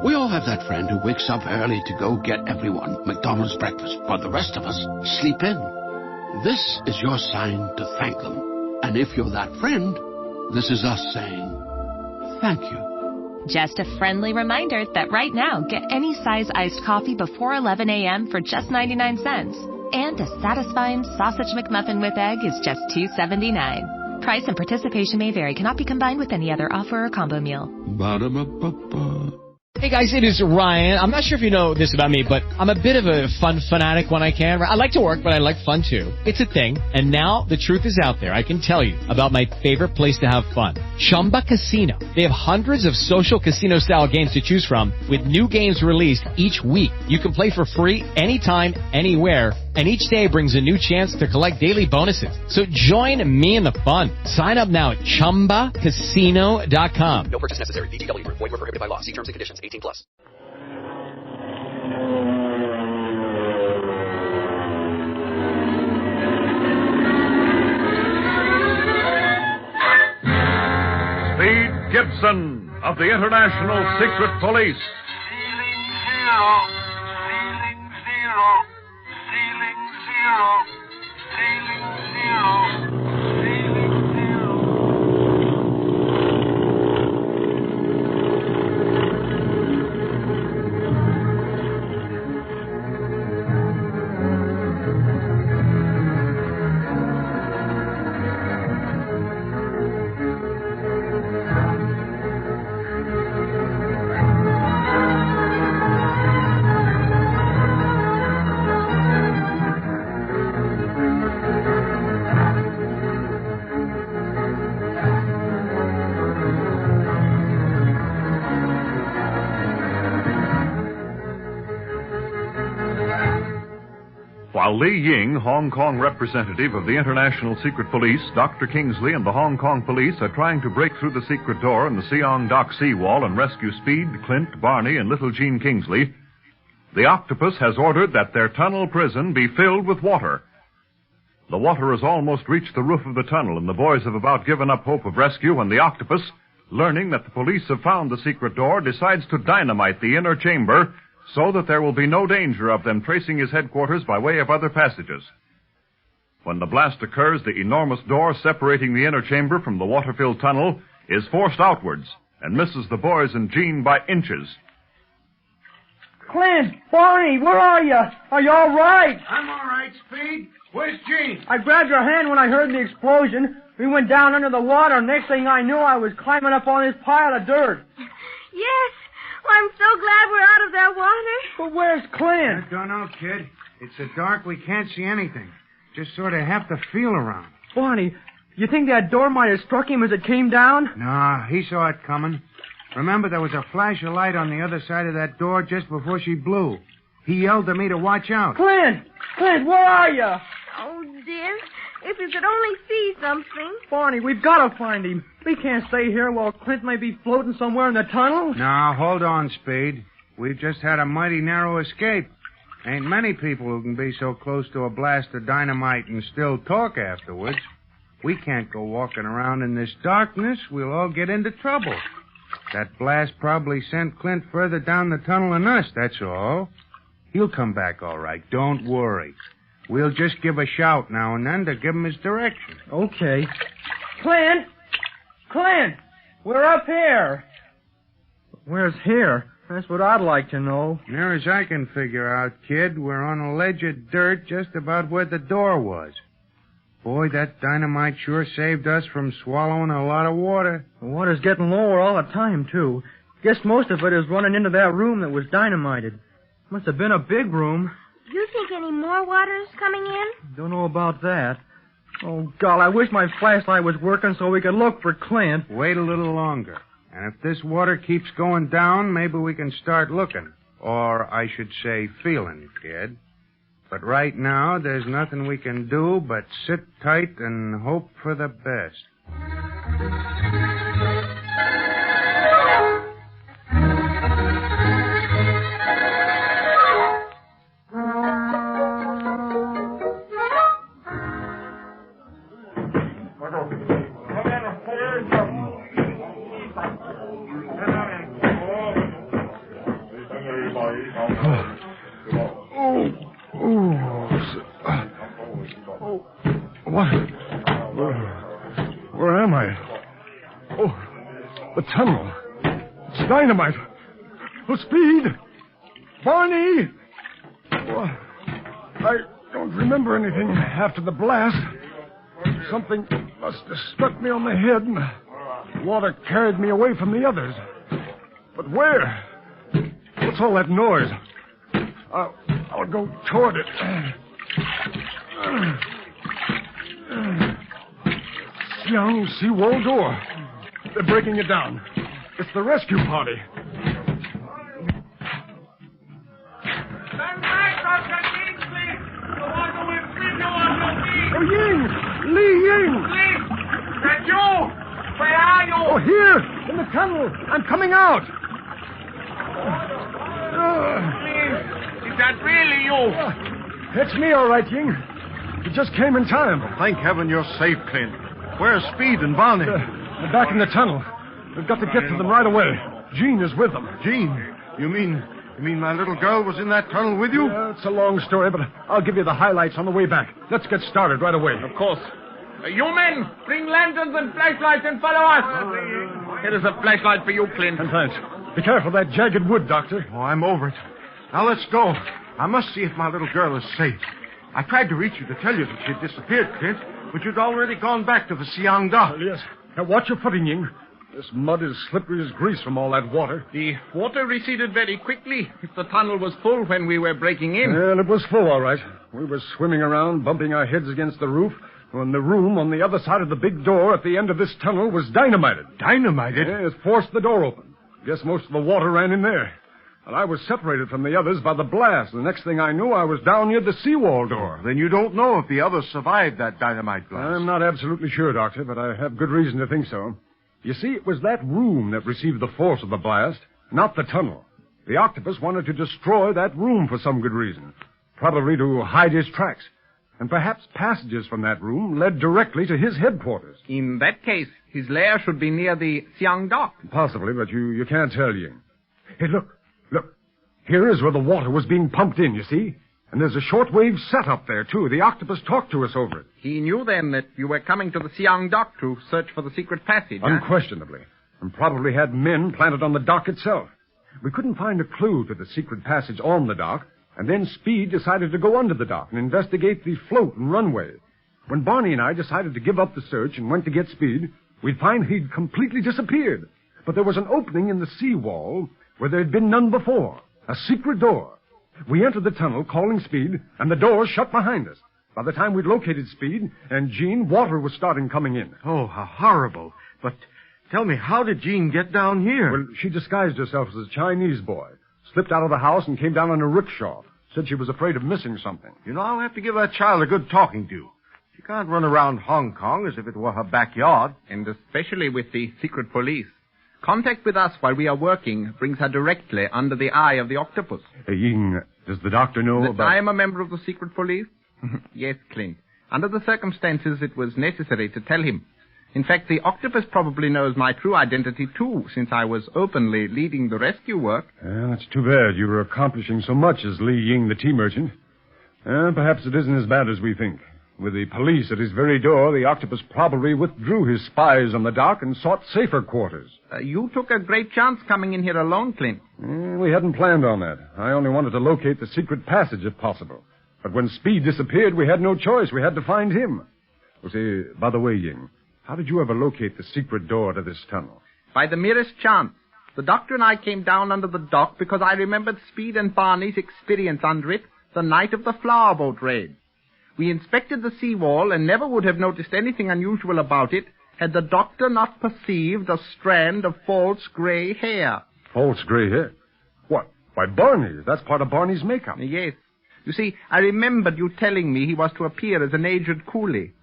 We all have that friend who wakes up early to go get everyone McDonald's breakfast, while the rest of us sleep in. This is your sign to thank them. And if you're that friend, this is us saying thank you. Just a friendly reminder that right now, get any size iced coffee before 11 a.m. for just 99 cents. And a satisfying sausage McMuffin with egg is just $2.79. Price and participation may vary. Cannot be combined with any other offer or combo meal. Ba-da-ba-ba-ba. Hey guys, it is Ryan. I'm not sure if you know this about me, but I'm a bit of a fun fanatic when I can. I like to work, but I like fun too. It's a thing. And now the truth is out there. I can tell you about my favorite place to have fun. Chumba Casino. They have hundreds of social casino style games to choose from with new games released each week. You can play for free anytime, anywhere. And each day brings a new chance to collect daily bonuses. So join me in the fun. Sign up now at ChumbaCasino.com. No purchase necessary. VGW. Void where prohibited by law. See terms and conditions. 18+. Speed Gibson of the International Secret Police. Ceiling zero, ceiling zero. Ceiling zero, ceiling zero, ceiling zero. While Li Ying, Hong Kong representative of the International Secret Police, Dr. Kingsley, and the Hong Kong police are trying to break through the secret door in the Siong Dock seawall and rescue Speed, Clint, Barney, and little Jean Kingsley, the Octopus has ordered that their tunnel prison be filled with water. The water has almost reached the roof of the tunnel, and the boys have about given up hope of rescue when the Octopus, learning that the police have found the secret door, decides to dynamite the inner chamber so that there will be no danger of them tracing his headquarters by way of other passages. When the blast occurs, the enormous door separating the inner chamber from the water-filled tunnel is forced outwards and misses the boys and Jean by inches. Clint, Barney, where are you? Are you all right? I'm all right, Speed. Where's Jean? I grabbed your hand when I heard the explosion. We went down under the water. Next thing I knew, I was climbing up on this pile of dirt. Yes. Well, I'm so glad we're out of that water. But where's Clint? I don't know, kid. It's so dark we can't see anything. Just sort of have to feel around. Barney, you think that door might have struck him as it came down? Nah, he saw it coming. Remember, there was a flash of light on the other side of that door just before she blew. He yelled to me to watch out. Clint! Clint, where are you? Oh, dear. If you could only see something. Barney, we've got to find him. We can't stay here while Clint may be floating somewhere in the tunnel. Now, hold on, Speed. We've just had a mighty narrow escape. Ain't many people who can be so close to a blast of dynamite and still talk afterwards. We can't go walking around in this darkness. We'll all get into trouble. That blast probably sent Clint further down the tunnel than us, that's all. He'll come back all right. Don't worry. We'll just give a shout now and then to give him his direction. Okay. Clint! Clint! We're up here. Where's here? That's what I'd like to know. Near as I can figure out, kid, we're on a ledge of dirt just about where the door was. Boy, that dynamite sure saved us from swallowing a lot of water. The water's getting lower all the time, too. Guess most of it is running into that room that was dynamited. Must have been a big room. Do you think any more water's coming in? Don't know about that. Oh, God, I wish my flashlight was working so we could look for Clint. Wait a little longer. And if this water keeps going down, maybe we can start looking. Or I should say feeling, kid. But right now, there's nothing we can do but sit tight and hope for the best. Where am I? Oh, the tunnel. It's dynamite. Oh, Speed! Barney! Oh, I don't remember anything after the blast. Something must have struck me on the head, and the water carried me away from the others. But where? What's all that noise? I'll go toward it. Young seawall door. They're breaking it down. It's the rescue party. Stand back, Dr. Kingsley! The water will sweep you on your feet! Oh, Ying! Lee Ying! Lee! That you! Where are you? Oh, here! In the tunnel! I'm coming out! Lee, is that really you? It's me, all right, Ying. You just came in time. Thank heaven you're safe, Clint. Where's Speed and Barney? They're back in the tunnel. We've got to get to them right away. Jean is with them. Jean? You mean my little girl was in that tunnel with you? It's a long story, but I'll give you the highlights on the way back. Let's get started right away. Of course. You men, bring lanterns and flashlights and follow us. Here is a flashlight for you, Clint. And thanks. Be careful of that jagged wood, Doctor. Oh, I'm over it. Now let's go. I must see if my little girl is safe. I tried to reach you to tell you that she'd disappeared, Clint, but you'd already gone back to the Siang dock. Yes. Now watch your footing, Ying. This mud is slippery as grease from all that water. The water receded very quickly. If the tunnel was full when we were breaking in. Well, it was full, all right. We were swimming around, bumping our heads against the roof, when the room on the other side of the big door at the end of this tunnel was dynamited. Dynamited? Yeah, it forced the door open. Guess most of the water ran in there. And I was separated from the others by the blast. The next thing I knew, I was down near the seawall door. Then you don't know if the others survived that dynamite blast. I'm not absolutely sure, Doctor, but I have good reason to think so. You see, it was that room that received the force of the blast, not the tunnel. The octopus wanted to destroy that room for some good reason, probably to hide his tracks. And perhaps passages from that room led directly to his headquarters. In that case, his lair should be near the Siang dock. Possibly, but you can't tell, Ying. Hey, look. Here is where the water was being pumped in, you see? And there's a shortwave set up there, too. The octopus talked to us over it. He knew then that you were coming to the Siang dock to search for the secret passage. Unquestionably. And probably had men planted on the dock itself. We couldn't find a clue to the secret passage on the dock, and then Speed decided to go under the dock and investigate the float and runway. When Barney and I decided to give up the search and went to get Speed, we'd find he'd completely disappeared. But there was an opening in the seawall where there had been none before. A secret door. We entered the tunnel, calling Speed, and the door shut behind us. By the time we'd located Speed and Jean, water was starting coming in. Oh, how horrible. But tell me, how did Jean get down here? Well, she disguised herself as a Chinese boy, slipped out of the house and came down on a rickshaw. Said she was afraid of missing something. You know, I'll have to give that child a good talking to. She can't run around Hong Kong as if it were her backyard. And especially with the secret police. Contact with us while we are working brings her directly under the eye of the octopus. Hey, Ying, does the doctor know that about... I am a member of the secret police? Yes, Clint. Under the circumstances, it was necessary to tell him. In fact, the octopus probably knows my true identity, too, since I was openly leading the rescue work. That's too bad. You were accomplishing so much as Li Ying, the tea merchant. Perhaps it isn't as bad as we think. With the police at his very door, the octopus probably withdrew his spies on the dock and sought safer quarters. You took a great chance coming in here alone, Clint. We hadn't planned on that. I only wanted to locate the secret passage if possible. But when Speed disappeared, we had no choice. We had to find him. Well, see, by the way, Ying, how did you ever locate the secret door to this tunnel? By the merest chance. The doctor and I came down under the dock because I remembered Speed and Barney's experience under it the night of the flower boat raid. We inspected the seawall and never would have noticed anything unusual about it had the doctor not perceived a strand of false gray hair. False gray hair? What? Why, Barney. That's part of Barney's makeup. Yes. You see, I remembered you telling me he was to appear as an aged coolie.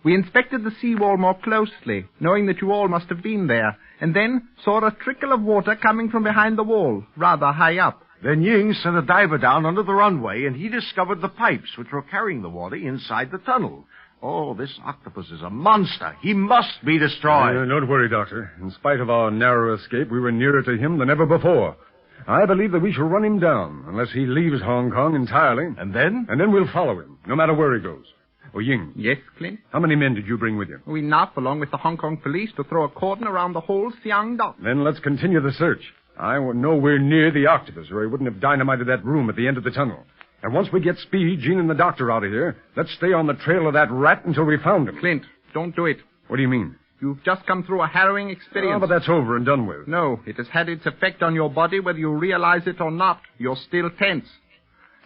We inspected the seawall more closely, knowing that you all must have been there, and then saw a trickle of water coming from behind the wall, rather high up. Then Ying sent a diver down under the runway, and he discovered the pipes which were carrying the water inside the tunnel. Oh, this octopus is a monster. He must be destroyed. Don't worry, Doctor. In spite of our narrow escape, we were nearer to him than ever before. I believe that we shall run him down unless he leaves Hong Kong entirely. And then? And then we'll follow him, no matter where he goes. Oh, Ying. Yes, Clint? How many men did you bring with you? Enough, along with the Hong Kong police, to throw a cordon around the whole Siang dock. Then let's continue the search. I was nowhere near the Octopus, or he wouldn't have dynamited that room at the end of the tunnel. And once we get Speed, Gene, and the doctor out of here, let's stay on the trail of that rat until we found him. Clint, don't do it. What do you mean? You've just come through a harrowing experience. Oh, but that's over and done with. No, it has had its effect on your body whether you realize it or not. You're still tense.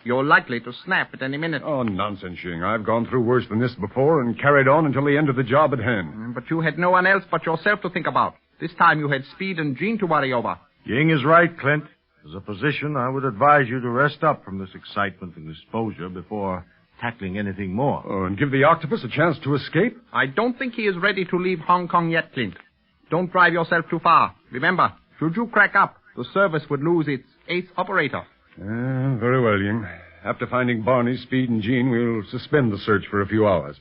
You're likely to snap at any minute. Oh, nonsense, Ying. I've gone through worse than this before and carried on until the end of the job at hand. But you had no one else but yourself to think about. This time you had Speed and Gene to worry over. Ying is right, Clint. As a physician, I would advise you to rest up from this excitement and exposure before tackling anything more. Oh, and give the Octopus a chance to escape? I don't think he is ready to leave Hong Kong yet, Clint. Don't drive yourself too far. Remember, should you crack up, the service would lose its ace operator. Very well, Ying. After finding Barney, Speed, and Gene, we'll suspend the search for a few hours.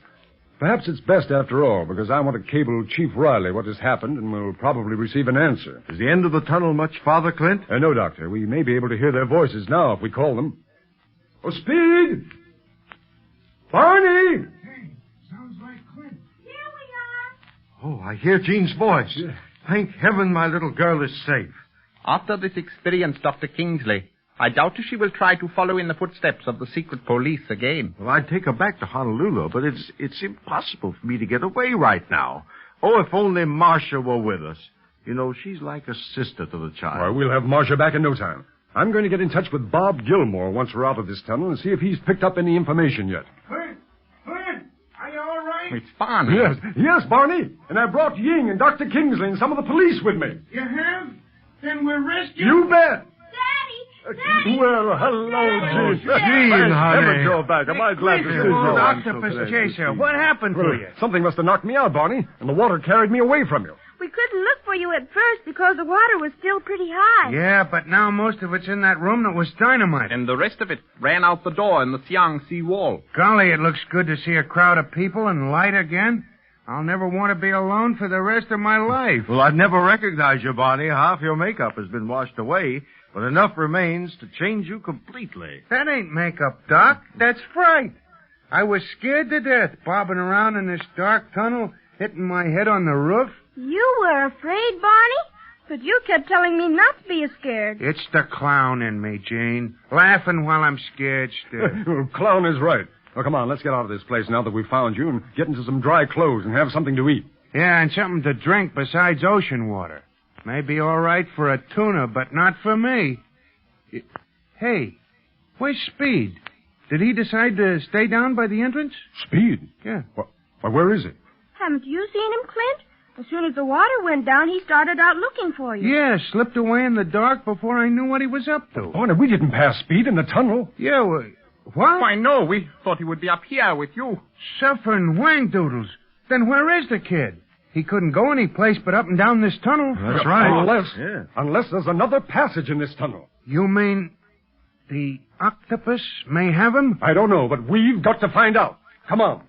Perhaps it's best after all, because I want to cable Chief Riley what has happened, and we'll probably receive an answer. Is the end of the tunnel much farther, Clint? No, Doctor. We may be able to hear their voices now if we call them. Oh, Speed! Barney! Hey, sounds like Clint. Here we are. Oh, I hear Gene's voice. Yeah. Thank heaven my little girl is safe. After this experience, Dr. Kingsley, I doubt if she will try to follow in the footsteps of the secret police again. Well, I'd take her back to Honolulu, but it's impossible for me to get away right now. Oh, if only Marcia were with us. You know, she's like a sister to the child. Well, we'll have Marcia back in no time. I'm going to get in touch with Bob Gilmore once we're out of this tunnel and see if he's picked up any information yet. Clint! Are you all right? It's Barney. Yes, Barney. And I brought Ying and Dr. Kingsley and some of the police with me. You have? Then we're rescued? You bet. Daddy! Well, hello, Gene. Gene, honey. Never go back. Am I glad to see you? Octopus Chaser, what happened to you? Something must have knocked me out, Barney, and the water carried me away from you. We couldn't look for you at first because the water was still pretty high. Yeah, but now most of it's in that room that was dynamite. And the rest of it ran out the door in the Siang Sea wall. Golly, it looks good to see a crowd of people and light again. I'll never want to be alone for the rest of my life. Well, I've never recognized you, Barney. Half your makeup has been washed away, but enough remains to change you completely. That ain't makeup, Doc. That's fright. I was scared to death, bobbing around in this dark tunnel, hitting my head on the roof. You were afraid, Barney? But you kept telling me not to be scared. It's the clown in me, Jane. Laughing while I'm scared still. Clown is right. Well, come on, let's get out of this place now that we've found you and get into some dry clothes and have something to eat. Yeah, and something to drink besides ocean water. May be all right for a tuna, but not for me. Hey, where's Speed? Did he decide to stay down by the entrance? Speed? Yeah. Why, where is he? Haven't you seen him, Clint? As soon as the water went down, he started out looking for you. Yeah, slipped away in the dark before I knew what he was up to. Barney, we didn't pass Speed in the tunnel. Yeah, what? Why, no, we thought he would be up here with you. Suffering wang doodles. Then where is the kid? He couldn't go any place but up and down this tunnel. That's right. Unless there's another passage in this tunnel. You mean the octopus may have him? I don't know, but we've got to find out. Come on.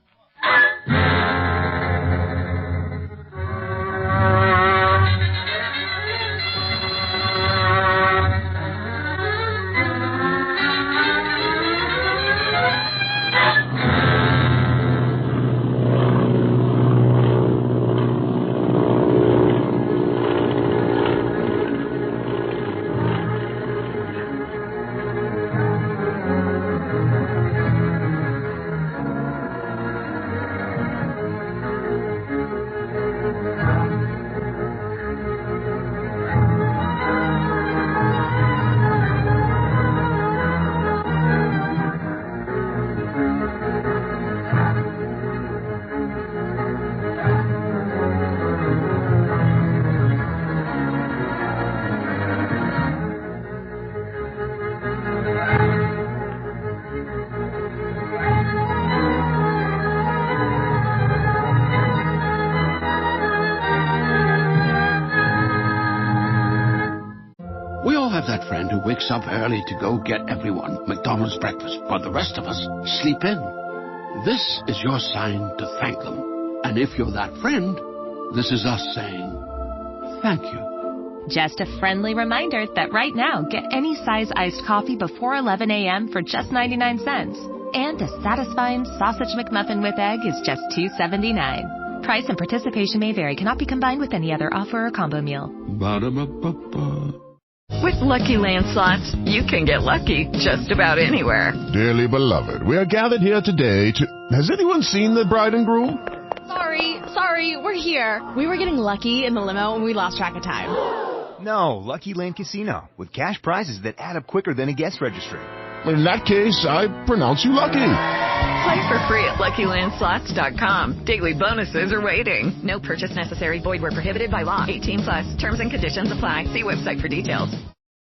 That friend who wakes up early to go get everyone McDonald's breakfast, while the rest of us sleep in. This is your sign to thank them. And if you're that friend, this is us saying thank you. Just a friendly reminder that right now, get any size iced coffee before 11 a.m. for just 99 cents. And a satisfying sausage McMuffin with egg is just $2.79. Price and participation may vary. Cannot be combined with any other offer or combo meal. Ba-da-ba-ba-ba. With Lucky Land Slots, you can get lucky just about anywhere. Dearly beloved, we are gathered here today to... Has anyone seen the bride and groom? Sorry, we're here. We were getting lucky in the limo and we lost track of time. No, Lucky Land Casino, with cash prizes that add up quicker than a guest registry. In that case, I pronounce you lucky. Play for free at LuckyLandSlots.com. Daily bonuses are waiting. No purchase necessary. Void where prohibited by law. 18+. Terms and conditions apply. See website for details.